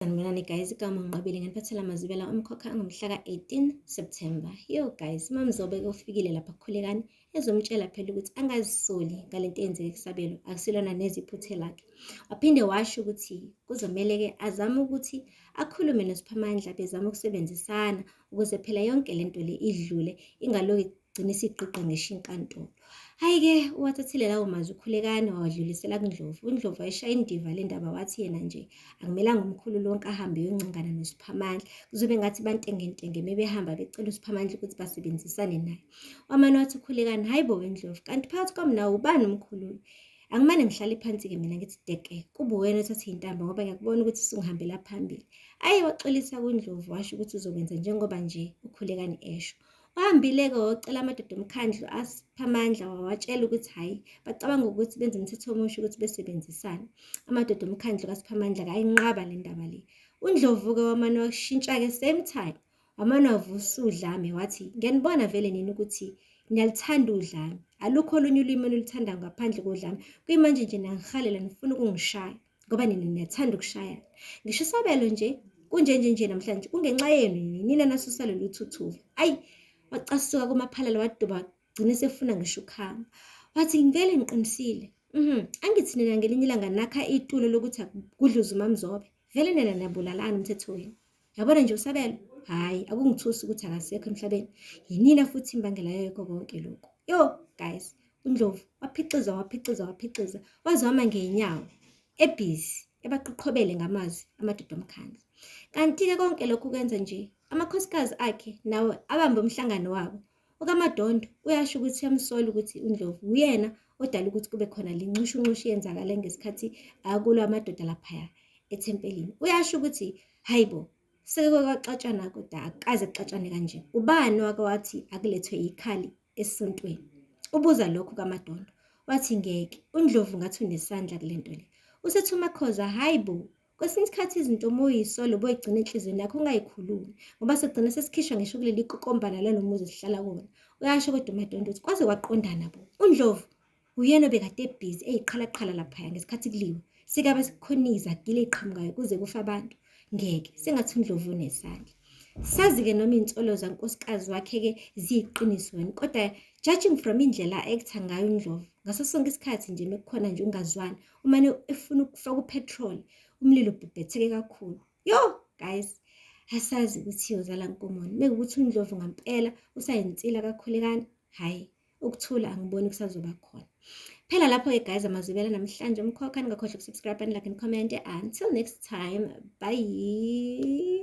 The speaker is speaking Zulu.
Sanibonani guys, igama ngiqabile nginiphathela amazibela umkhokha angomhla ka-18 September. Yo guys, uMamZobe-ke ufikile lapha kuKhulekani ezomtshela phela ukuthi angazisoli ngalento eyenzeke kuSabelo, akusilona neze iphuthe lakhe. Waphinde washo ukuthi kuzomele-ke azame ukuthi akhulume noSiphamandla bezama ukusebenzisana ukuze phela yonke lento le idlule ingaloku igcine isigqigqa ngisho inkantolo. Hhayi-ke uwathathile lawo mazwi uKhulekani wawadlulisela kuNdlovu. UNdlovu wayishaya indiva le ndaba wathi yena nje akumelanga umkhulu lonke ahambe eyoncengana noSiphamandla. Kuzobe ngathi bantengentenge mebehamba becela uSiphamandla ukuthi basebenzisane naye. Wamane wathi uKhulekani, hayi bo weNdlovu, kanti phakathi kwami nawe ubani umkhulu? Angimane ngihlale phansi-ke mina ngithi deke, kube wena othatha iy'ntambo ngoba ngiyakubona ukuthi usungihambela phambili. Hhayi waxolisa kuNdlovu washo ukuthi uzokwenza njengoba nje uKhulekani esho. Wahambile-ke wacela amadoda omkhandlu aSiphamandla wawatshela ukuthi hhayi bacabanga ukuthi benze umthetho omusha ukuthi besebenzisane. Amadoda omkhandlu kaSiphamandla kayinqaba le ndaba le. UNdlovu-ke wamane washintsha-ke same time wamane wavusa udlame wathi ngiyanibona vele nini ukuthi niyalithanda udlame, alukho olunye ulimi eniluthandayo ngaphandle kodlame. Kuyimanje nje nangihalela nifuna ukungishaya ngoba nina niyathanda ukushayana. Ngisho uSabelo nje kunjenje namhlanje kungenxa yenu nina nasusa lolu thuthuva. Ayi wacasuka kumaphalala waduba wagcina sefuna ngisho ukuhamba. Wathi ngivele ngiqinisile. Angithi nina ngelinye ilanga nakha itulo lokuthi akudluze uMamZobe. Vele nina niyabulalana umthetho wenu. Yabona nje uSabelo, hhayi akungithusi ukuthi akasekho emhlabeni. Yinina futhi imbangela yakho konke lokhu. Yo guys, uNdlovu waphiciza wazama ngey'nyawo ebhizi ebaqhoqhobele ngamazwi amadoda omkhandlu. Kanti-ke konke lokhu kwenza nje amakhosikazi akhe nawo abambe umhlangano wabo. UkaMadondo uyasho ukuthi uyamsola ukuthi uNdlovu uyena odala ukuthi kube khona le ncushuncushi yenzakala ngesikhathi akulo amadoda laphaya ethempelini. Uyasho ukuthi hayi bo seke kwaxatshana kodwa akaze kuxatshane kanje. Ubani wake wathi akulethwe ikhali esontweni? Ubuza lokhu kaMadondo. Wathi ngeke, uNdlovu ngathi unesandla kule nto le. Usethi uMakhoza hayi bo, kwesinye isikhathi izinto uma uyisolo boyigcina enhliziyweni yakho ungayikhulumi ngoba segcina sesikhishwa ngisho kuleli kokombana lalo muzi sihlala kuwona. Uyasho kodwa uMadondo ukuthi kwaze kwaqondana bo. uNdlovu uyena obekade ebhizi eyiqhalaqhala laphaya ngesikhathi kuliwe. Sikabe sikukhoniza gile iqhamukayo kuze kufa abantu. Ngeke, sengathi uNdlovu unesandla. Sazi-ke noma iy'nsolo zankosikazi wakhe-ke ziyiqiniso wena, kodwa judging from indlela ekutha ngayo uNdlovu, ngaso sonke isikhathi nje mekukhona nje ungazwani, umane efuna ukufaka upetrol, umlilo ubhebhetheke kakhulu. Yo guys, asazi ukuthi iyozala nkomoni. Mekuwukuthi uNdlovu ngampela usayinsila kaKhulekani, hhayi ukuthula angiboni kusazoba khona. Phela lapho-ke guys amazwibela namhlanje umkhokha, ningakhohlwa ukusubscribe and like and comment. Until next time, bye.